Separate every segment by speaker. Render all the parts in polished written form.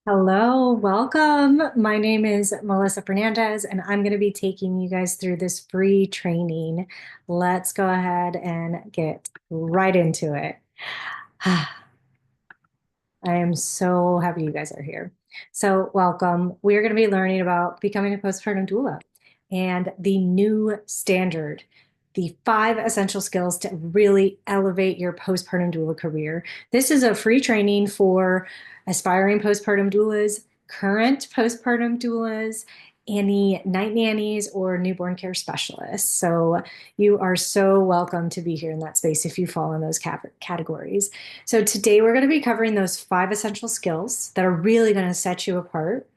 Speaker 1: Hello, welcome. My name is Melissa Fernandez, and I'm going to be taking you guys through this free training. Let's go ahead and get right into it. I am so happy you guys are here. So, welcome. We are going to be learning about becoming a postpartum doula and the new standard, the 5 essential skills to really elevate your postpartum doula career. This is a free training for aspiring postpartum doulas, current postpartum doulas, any night nannies or newborn care specialists. So you are so welcome to be here in that space if you fall in those categories. So today we're going to be covering those 5 essential skills that are really going to set you apart.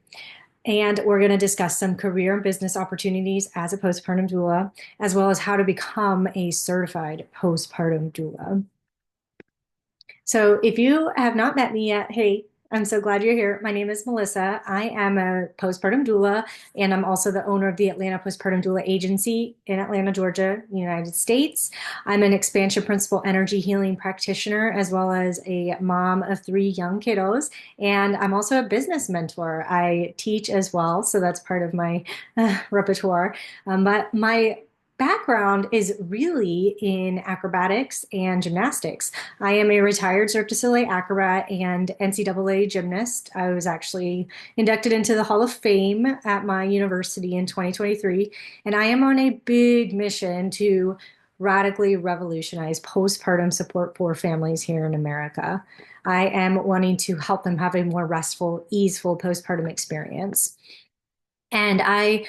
Speaker 1: And we're going to discuss some career and business opportunities as a postpartum doula, as well as how to become a certified postpartum doula. So if you have not met me yet, hey, I'm so glad you're here. My name is Melissa. I am a postpartum doula, and I'm also the owner of the Atlanta Postpartum Doula Agency in Atlanta, Georgia, United States. I'm an expansion principle energy healing practitioner, as well as a mom of 3 young kiddos. And I'm also a business mentor. I teach as well, so that's part of my repertoire. But my background is really in acrobatics and gymnastics. I am a retired Cirque du Soleil acrobat and NCAA gymnast. I was actually inducted into the Hall of Fame at my university in 2023, and I am on a big mission to radically revolutionize postpartum support for families here in America. I am wanting to help them have a more restful, easeful postpartum experience. And I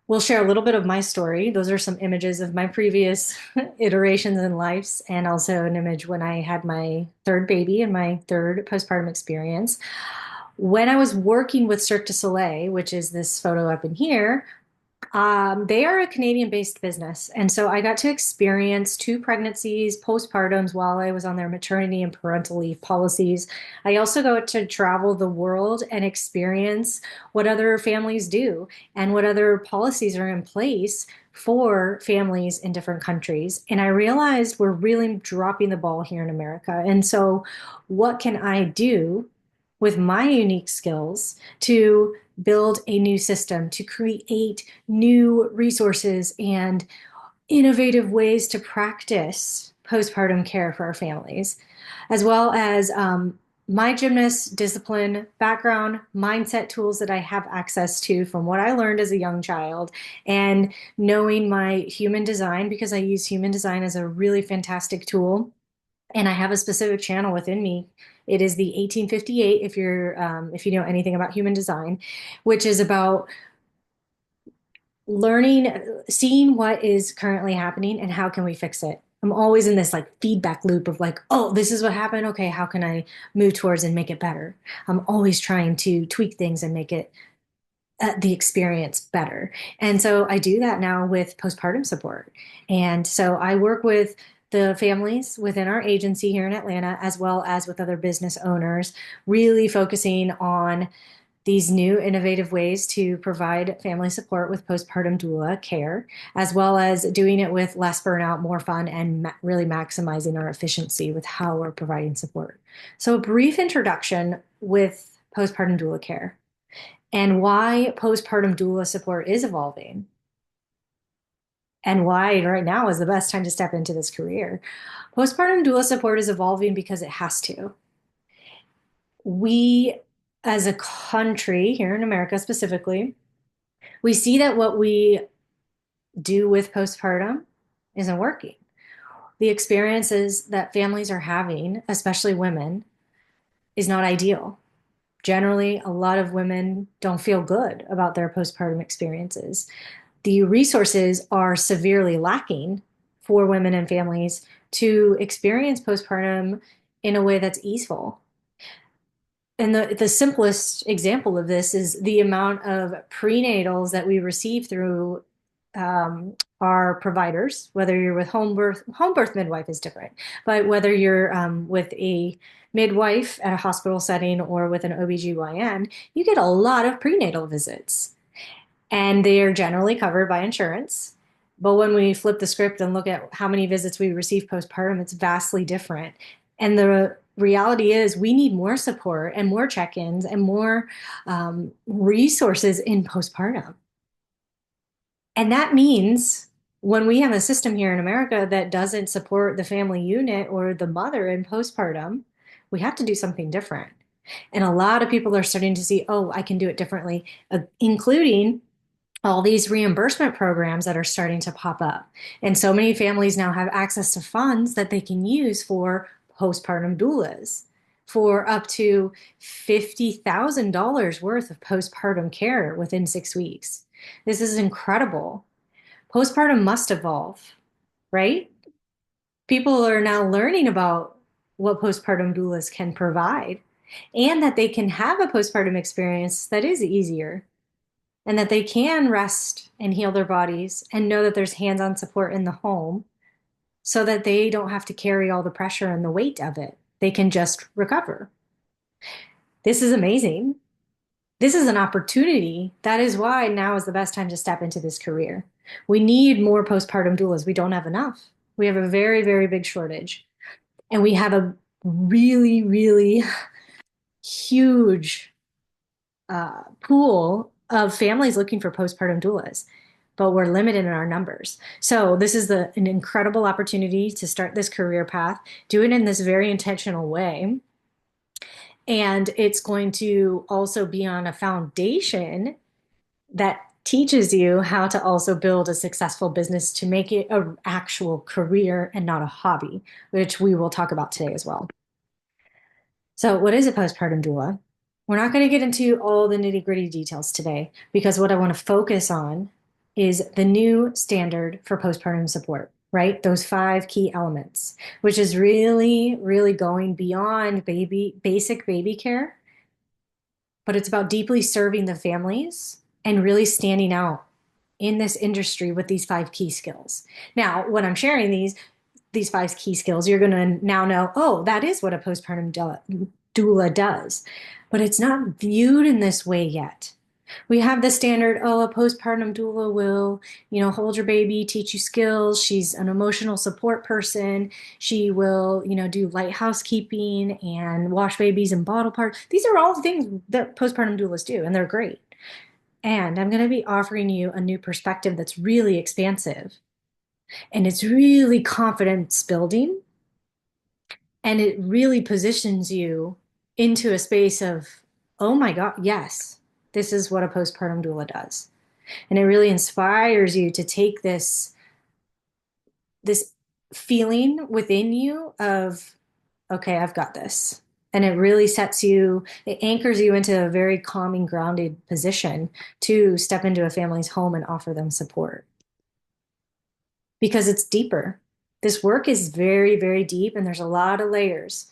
Speaker 1: will share a little bit of my story. Those are some images of my previous iterations in lives, and also an image when I had my third baby and my third postpartum experience. When I was working with Cirque du Soleil, which is this photo up in here, they are a Canadian-based business, and so I got to experience 2 pregnancies, postpartums while I was on their maternity and parental leave policies. I also got to travel the world and experience what other families do and what other policies are in place for families in different countries. And I realized we're really dropping the ball here in America. And so, what can I do with my unique skills to build a new system, to create new resources and innovative ways to practice postpartum care for our families, as well as my gymnast discipline background, mindset tools that I have access to from what I learned as a young child, and knowing my human design because I use human design as a really fantastic tool. And I have a specific channel within me. It is the 1858, if you know anything about human design, which is about learning, seeing what is currently happening and how can we fix it. I'm always in this like feedback loop of like, oh, this is what happened. Okay, how can I move towards and make it better? I'm always trying to tweak things and make it the experience better. And so I do that now with postpartum support. And so I work with the families within our agency here in Atlanta, as well as with other business owners, really focusing on these new innovative ways to provide family support with postpartum doula care, as well as doing it with less burnout, more fun, and really maximizing our efficiency with how we're providing support. So, a brief introduction with postpartum doula care and why postpartum doula support is evolving and why right now is the best time to step into this career. Postpartum doula support is evolving because it has to. We, as a country, here in America specifically, we see that what we do with postpartum isn't working. The experiences that families are having, especially women, is not ideal. Generally, a lot of women don't feel good about their postpartum experiences. The resources are severely lacking for women and families to experience postpartum in a way that's easeful. And the simplest example of this is the amount of prenatals that we receive through our providers, whether you're with home birth midwife is different, but whether you're with a midwife at a hospital setting or with an OBGYN, you get a lot of prenatal visits and they are generally covered by insurance. But when we flip the script and look at how many visits we receive postpartum, it's vastly different. And the reality is we need more support and more check-ins and more resources in postpartum. And that means when we have a system here in America that doesn't support the family unit or the mother in postpartum, we have to do something different. And a lot of people are starting to see, oh, I can do it differently, including all these reimbursement programs that are starting to pop up. And so many families now have access to funds that they can use for postpartum doulas for up to $50,000 worth of postpartum care within 6 weeks. This is incredible. Postpartum must evolve, right? People are now learning about what postpartum doulas can provide and that they can have a postpartum experience that is easier and that they can rest and heal their bodies and know that there's hands-on support in the home so that they don't have to carry all the pressure and the weight of it. They can just recover. This is amazing. This is an opportunity. That is why now is the best time to step into this career. We need more postpartum doulas. We don't have enough. We have a very, very big shortage. And we have a really, really huge pool of families looking for postpartum doulas, but we're limited in our numbers. So this is an incredible opportunity to start this career path, do it in this very intentional way. And it's going to also be on a foundation that teaches you how to also build a successful business to make it an actual career and not a hobby, which we will talk about today as well. So, what is a postpartum doula? We're not going to get into all the nitty-gritty details today because what I want to focus on is the new standard for postpartum support, right? Those 5 key elements, which is really, really going beyond basic baby care, but it's about deeply serving the families and really standing out in this industry with these 5 key skills. Now, when I'm sharing these 5 key skills, you're going to now know, oh, that is what a postpartum doula does. But it's not viewed in this way yet. We have the standard, oh, a postpartum doula will, hold your baby, teach you skills. She's an emotional support person. She will, do light housekeeping and wash babies and bottle parts. These are all things that postpartum doulas do, and they're great. And I'm going to be offering you a new perspective that's really expansive and it's really confidence building. And it really positions you into a space of, oh my God, yes, this is what a postpartum doula does. And it really inspires you to take this feeling within you of, okay, I've got this. And it really it anchors you into a very calming, grounded position to step into a family's home and offer them support. Because it's deeper. This work is very, very deep, and there's a lot of layers.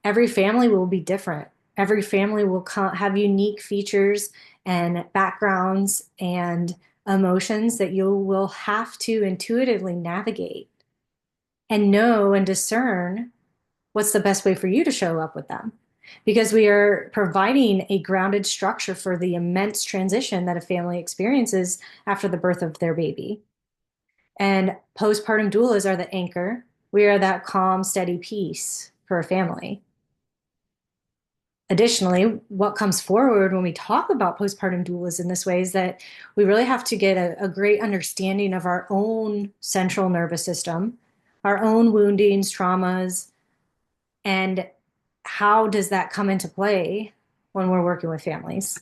Speaker 1: Every family will be different. Every family will have unique features and backgrounds and emotions that you will have to intuitively navigate and know and discern what's the best way for you to show up with them. Because we are providing a grounded structure for the immense transition that a family experiences after the birth of their baby. And postpartum doulas are the anchor. We are that calm, steady peace for a family. Additionally, what comes forward when we talk about postpartum doulas in this way is that we really have to get a great understanding of our own central nervous system, our own woundings, traumas, and how does that come into play when we're working with families.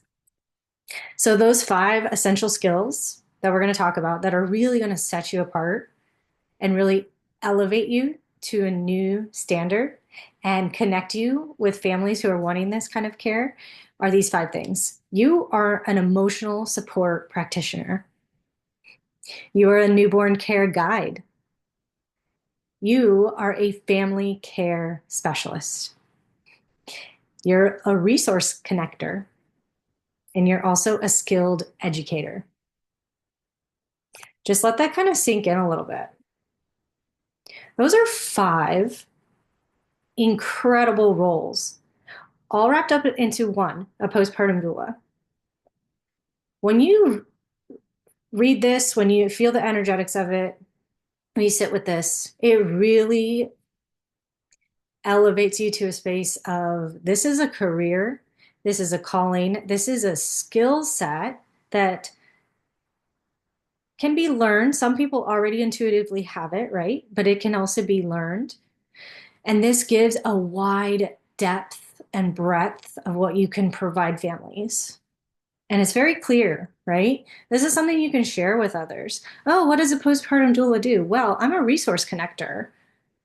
Speaker 1: So those 5 essential skills that we're going to talk about that are really going to set you apart and really elevate you to a new standard and connect you with families who are wanting this kind of care are these 5 things. You are an emotional support practitioner. You are a newborn care guide. You are a family care specialist. You're a resource connector, and you're also a skilled educator. Just let that kind of sink in a little bit. Those are 5 incredible roles, all wrapped up into one, a postpartum doula. When you read this, when you feel the energetics of it, when you sit with this, it really elevates you to a space of this is a career, this is a calling, this is a skill set that can be learned. Some people already intuitively have it, right? But it can also be learned. And this gives a wide depth and breadth of what you can provide families. And it's very clear, right? This is something you can share with others. Oh, what does a postpartum doula do? Well, I'm a resource connector.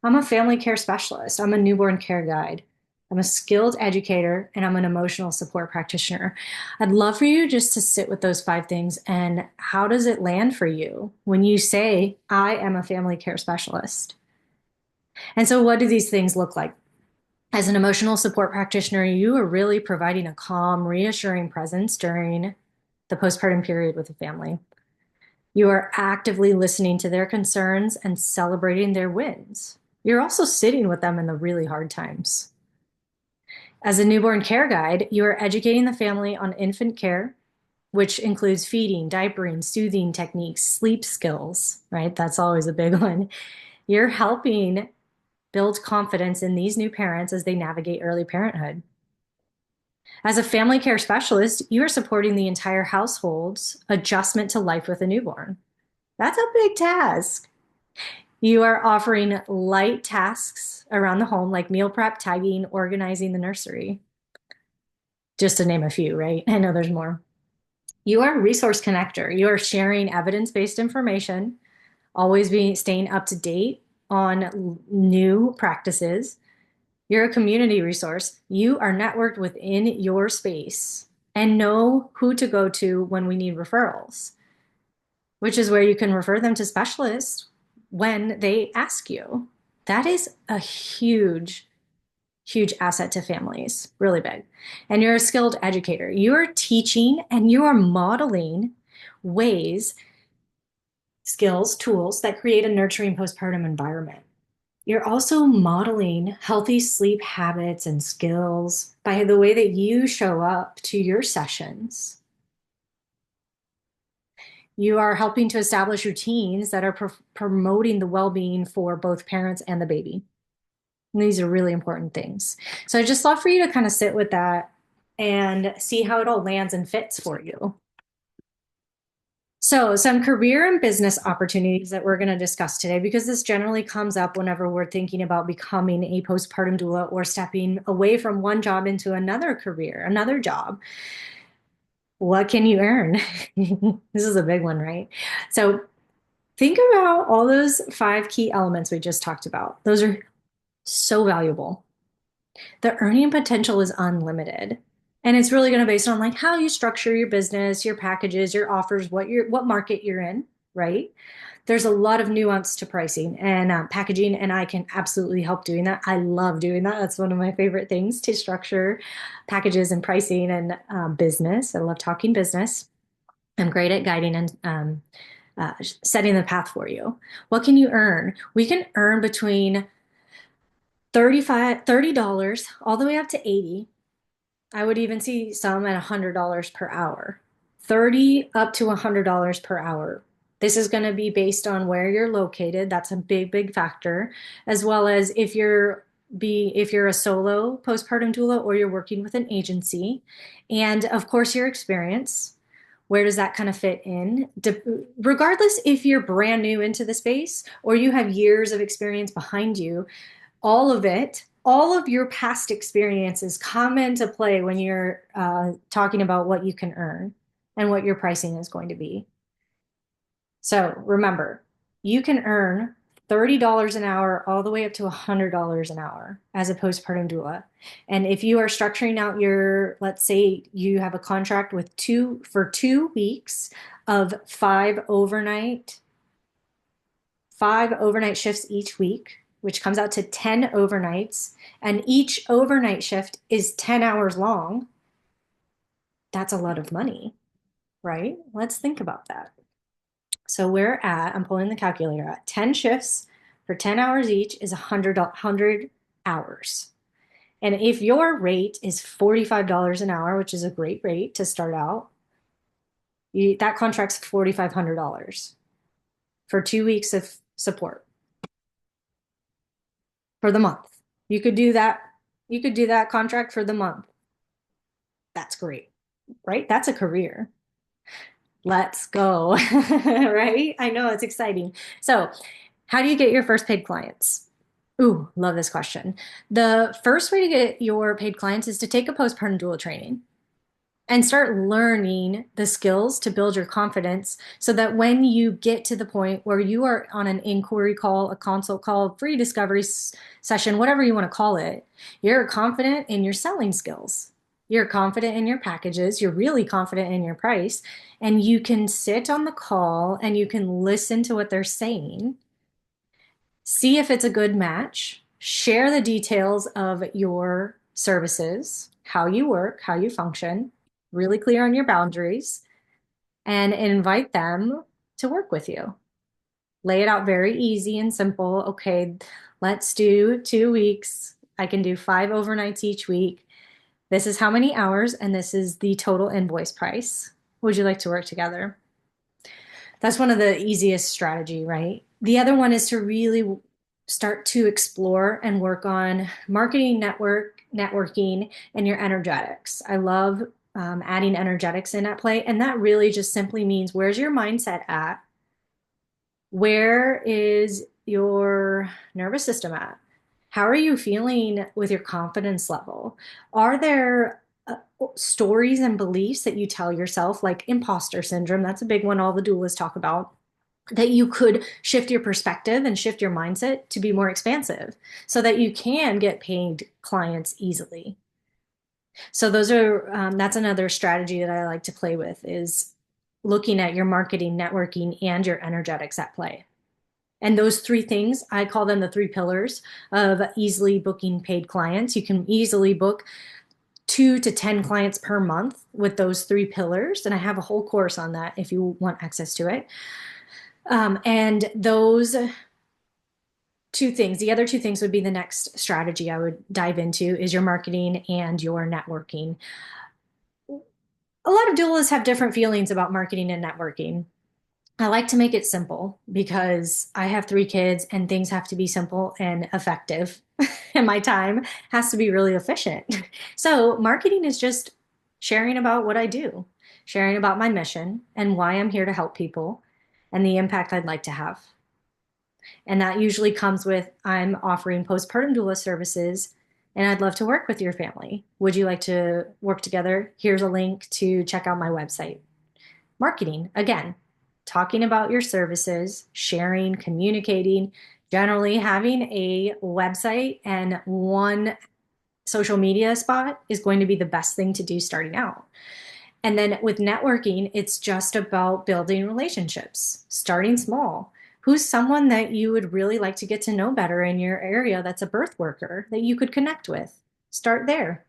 Speaker 1: I'm a family care specialist. I'm a newborn care guide. I'm a skilled educator and I'm an emotional support practitioner. I'd love for you just to sit with those five things and how does it land for you when you say, I am a family care specialist? And so, what do these things look like? As an emotional support practitioner, you are really providing a calm, reassuring presence during the postpartum period with the family. You are actively listening to their concerns and celebrating their wins. You're also sitting with them in the really hard times. As a newborn care guide, you are educating the family on infant care, which includes feeding, diapering, soothing techniques, sleep skills, right? That's always a big one. You're helping build confidence in these new parents as they navigate early parenthood. As a family care specialist, you are supporting the entire household's adjustment to life with a newborn. That's a big task. You are offering light tasks around the home, like meal prep, tagging, organizing the nursery, just to name a few, right? I know there's more. You are a resource connector. You are sharing evidence-based information, always being staying up to date on new practices. You're a community resource. You are networked within your space and know who to go to when we need referrals, which is where you can refer them to specialists when they ask you. That is a huge, huge asset to families, really big. And you're a skilled educator. You are teaching and you are modeling ways, skills, tools that create a nurturing postpartum environment. You're also modeling healthy sleep habits and skills by the way that you show up to your sessions. You are helping to establish routines that are promoting the well-being for both parents and the baby. And these are really important things. So I just love for you to kind of sit with that and see how it all lands and fits for you. So, some career and business opportunities that we're going to discuss today, because this generally comes up whenever we're thinking about becoming a postpartum doula or stepping away from one job into another career, another job. What can you earn? This is a big one, right? So, think about all those five key elements we just talked about. Those are so valuable. The earning potential is unlimited. And it's really going to be based on like how you structure your business, your packages, your offers, what market you're in, right? There's a lot of nuance to pricing and packaging, and I can absolutely help doing that. I love doing that. That's one of my favorite things to structure packages and pricing and business. I love talking business. I'm great at guiding and setting the path for you. What can you earn? We can earn between $30 all the way up to 80. I would even see some at $100 per hour. 30 up to $100 per hour. This is going to be based on where you're located. That's a big, big factor, as well as if you're a solo postpartum doula or you're working with an agency, and of course your experience. Where does that kind of fit in? Regardless if you're brand new into the space or you have years of experience behind you, all of it, all of your past experiences come into play when you're talking about what you can earn and what your pricing is going to be. So remember, you can earn $30 an hour all the way up to $100 an hour as a postpartum doula. And if you are structuring out let's say you have a contract with for 2 weeks of five overnight shifts each week, which comes out to 10 overnights, and each overnight shift is 10 hours long, that's a lot of money, right? Let's think about that. So I'm pulling the calculator out, 10 shifts for 10 hours each is 100 hours. And if your rate is $45 an hour, which is a great rate to start out, that contract's $4,500 for 2 weeks of support for the month. You could do that. You could do that contract for the month. That's great, right? That's a career. Let's go, right? I know it's exciting. So, how do you get your first paid clients? Ooh, love this question. The first way to get your paid clients is to take a postpartum doula training and start learning the skills to build your confidence so that when you get to the point where you are on an inquiry call, a consult call, free discovery session, whatever you want to call it, you're confident in your selling skills. You're confident in your packages. You're really confident in your price. And you can sit on the call and you can listen to what they're saying, see if it's a good match, share the details of your services, how you work, how you function, really clear on your boundaries, and invite them to work with you. Lay it out very easy and simple. Okay, let's do 2 weeks. I can do 5 overnights each week. This is how many hours, and this is the total invoice price. Would you like to work together? That's one of the easiest strategy, right? The other one is to really start to explore and work on networking, and your energetics. I love adding energetics in at play, and that really just simply means where's your mindset at? Where is your nervous system at? How are you feeling with your confidence level? Are there stories and beliefs that you tell yourself, like imposter syndrome? That's a big one all the doulas talk about, that you could shift your perspective and shift your mindset to be more expansive so that you can get paid clients easily. So those are that's another strategy that I like to play with, is looking at your marketing, networking, and your energetics at play. And those three things, I call them the three pillars of easily booking paid clients. You can easily book 2 to 10 clients per month with those three pillars. And I have a whole course on that if you want access to it. And those two things, the other two things would be the next strategy I would dive into, is your marketing and your networking. A lot of doulas have different feelings about marketing and networking. I like to make it simple because I have 3 kids and things have to be simple and effective. And my time has to be really efficient. So, marketing is just sharing about what I do, sharing about my mission and why I'm here to help people and the impact I'd like to have. And that usually comes with, I'm offering postpartum doula services and I'd love to work with your family. Would you like to work together? Here's a link to check out my website. Marketing, again, talking about your services, sharing, communicating, generally having a website and one social media spot is going to be the best thing to do starting out. And then with networking, it's just about building relationships, starting small. Who's someone that you would really like to get to know better in your area that's a birth worker that you could connect with? Start there.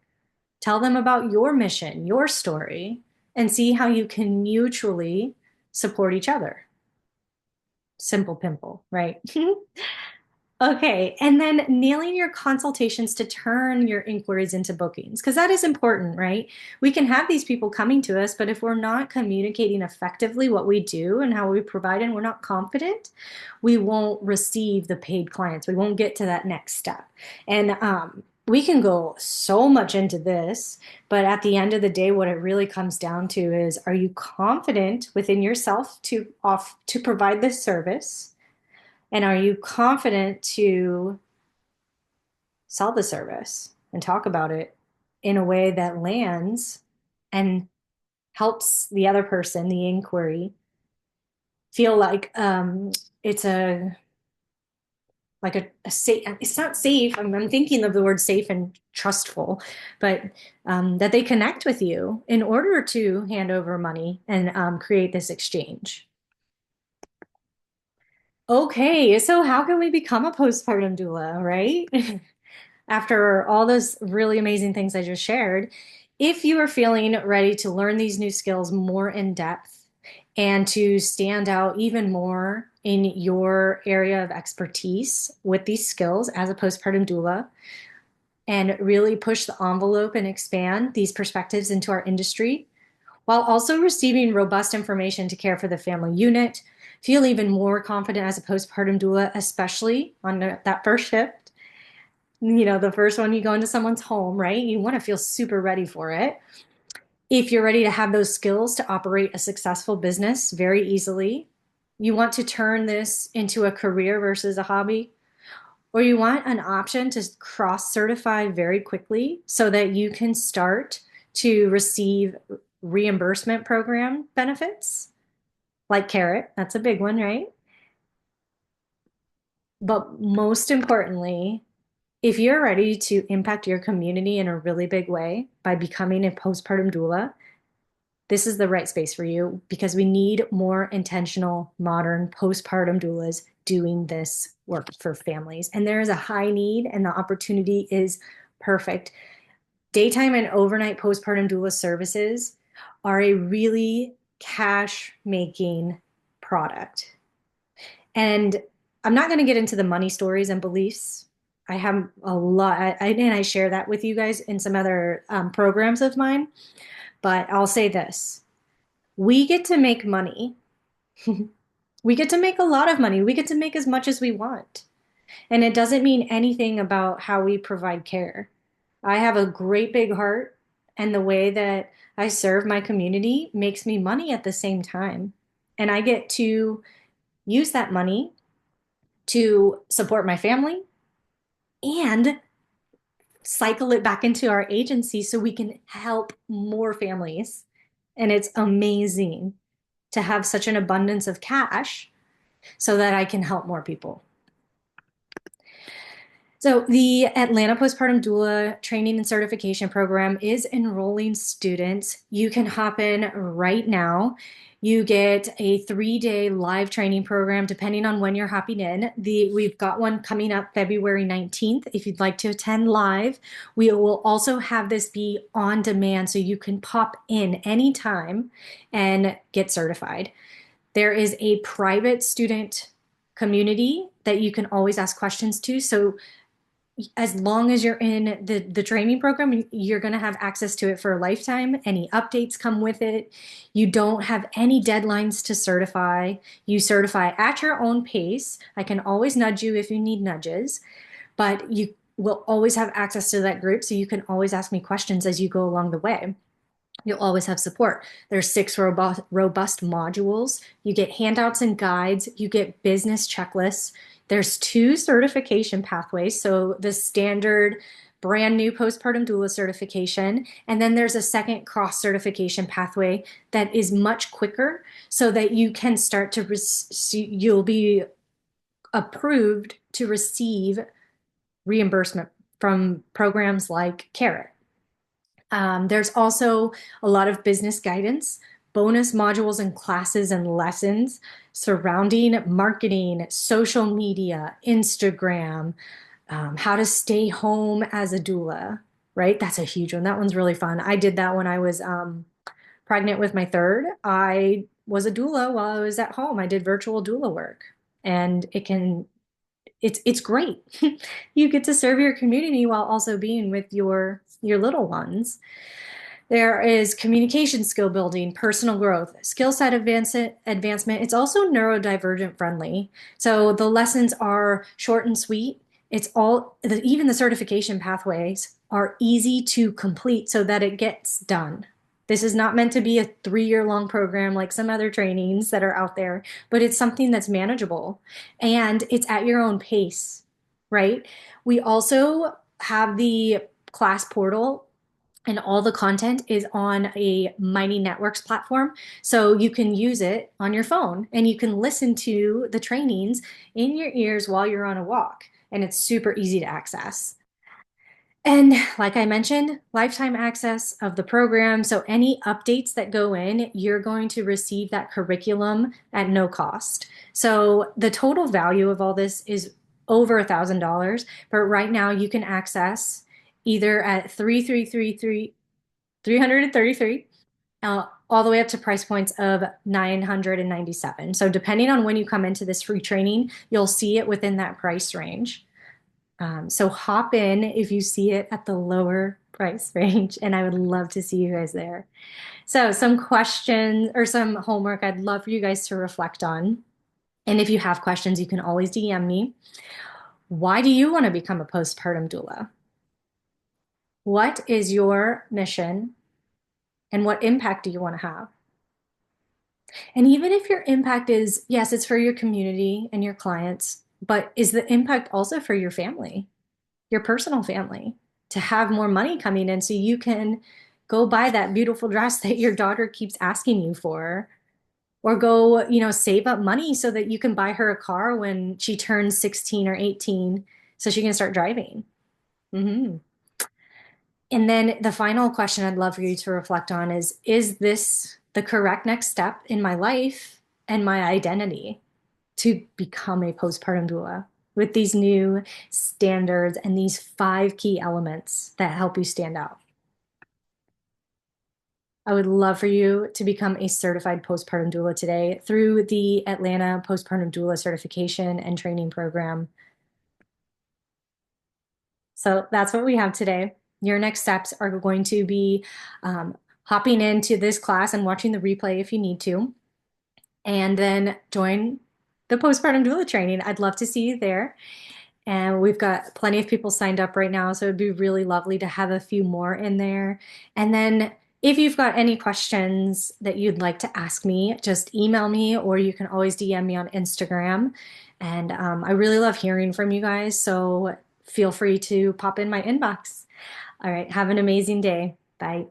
Speaker 1: Tell them about your mission, your story, and see how you can mutually support each other. Simple pimple, right? Okay, and then nailing your consultations to turn your inquiries into bookings, because that is important, right? We can have these people coming to us, but if we're not communicating effectively what we do and how we provide, and we're not confident, we won't receive the paid clients. We won't get to that next step. And we can go so much into this, but at the end of the day, what it really comes down to is, are you confident within yourself to provide this service? And are you confident to sell the service and talk about it in a way that lands and helps the other person, the inquiry, feel like it's a like a safe, it's not safe. I'm thinking of the word safe and trustful, but that they connect with you in order to hand over money and create this exchange. Okay, so how can we become a postpartum doula, right? After all those really amazing things I just shared, if you are feeling ready to learn these new skills more in depth and to stand out even more in your area of expertise with these skills as a postpartum doula, and really push the envelope and expand these perspectives into our industry, while also receiving robust information to care for the family unit, feel even more confident as a postpartum doula, especially on that first shift, The first one you go into someone's home, right? You want to feel super ready for it. If you're ready to have those skills to operate a successful business very easily, you want to turn this into a career versus a hobby, or you want an option to cross certify very quickly so that you can start to receive reimbursement program benefits like Carrot. That's a big one, right? But most importantly, if you're ready to impact your community in a really big way by becoming a postpartum doula, this is the right space for you because we need more intentional, modern postpartum doulas doing this work for families. And there is a high need, and the opportunity is perfect. Daytime and overnight postpartum doula services are a really cash making product. And I'm not going to get into the money stories and beliefs. I have a lot, and I share that with you guys in some other programs of mine. But I'll say this: we get to make money. We get to make a lot of money. We get to make as much as we want. And it doesn't mean anything about how we provide care. I have a great big heart, and the way that I serve my community makes me money at the same time. And I get to use that money to support my family and cycle it back into our agency so we can help more families. And it's amazing to have such an abundance of cash so that I can help more people. So, the Atlanta Postpartum Doula Training and Certification Program is enrolling students. You can hop in right now. You get a 3-day live training program depending on when you're hopping in. We've got one coming up February 19th if you'd like to attend live. We will also have this be on demand so you can pop in anytime and get certified. There is a private student community that you can always ask questions to. So as long as you're in the training program, you're going to have access to it for a lifetime. Any updates come with it. You don't have any deadlines to certify. You certify at your own pace. I can always nudge you if you need nudges, but you will always have access to that group. So you can always ask me questions as you go along the way. You'll always have support. There's 6 robust modules. You get handouts and guides. You get business checklists. There's 2 certification pathways. So the standard brand new postpartum doula certification. And then there's a second cross certification pathway that is much quicker so that you can start to, you'll be approved to receive reimbursement from programs like Carrot. There's also a lot of business guidance, bonus modules and classes and lessons surrounding marketing, social media, Instagram, how to stay home as a doula, right? That's a huge one. That one's really fun. I did that when I was pregnant with my third. I was a doula while I was at home. I did virtual doula work, and it's great. You get to serve your community while also being with your little ones. There is communication skill building, personal growth, skill set advancement. It's also neurodivergent friendly. So the lessons are short and sweet. Even the certification pathways are easy to complete so that it gets done. This is not meant to be a 3-year long program like some other trainings that are out there, but it's something that's manageable and it's at your own pace, right? We also have the class portal, and all the content is on a Mighty Networks platform. So you can use it on your phone and you can listen to the trainings in your ears while you're on a walk. And it's super easy to access. And like I mentioned, lifetime access of the program. So any updates that go in, you're going to receive that curriculum at no cost. So the total value of all this is over $1,000, but right now you can access either at 333 all the way up to price points of 997. So depending on when you come into this free training, you'll see it within that price range. So hop in if you see it at the lower price range, and I would love to see you guys there. So some questions or some homework I'd love for you guys to reflect on. And if you have questions, you can always DM me. Why do you want to become a postpartum doula? What is your mission and what impact do you want to have? And even if your impact is, yes, it's for your community and your clients, but is the impact also for your family, your personal family, to have more money coming in so you can go buy that beautiful dress that your daughter keeps asking you for, or go, save up money so that you can buy her a car when she turns 16 or 18 so she can start driving. Hmm. And then the final question I'd love for you to reflect on is this the correct next step in my life and my identity to become a postpartum doula with these new standards and these 5 key elements that help you stand out? I would love for you to become a certified postpartum doula today through the Atlanta Postpartum Doula Certification and Training Program. So that's what we have today. Your next steps are going to be hopping into this class and watching the replay if you need to, and then join the postpartum doula training. I'd love to see you there. And we've got plenty of people signed up right now, so it'd be really lovely to have a few more in there. And then if you've got any questions that you'd like to ask me, just email me or you can always DM me on Instagram. And I really love hearing from you guys, so feel free to pop in my inbox. All right, have an amazing day. Bye.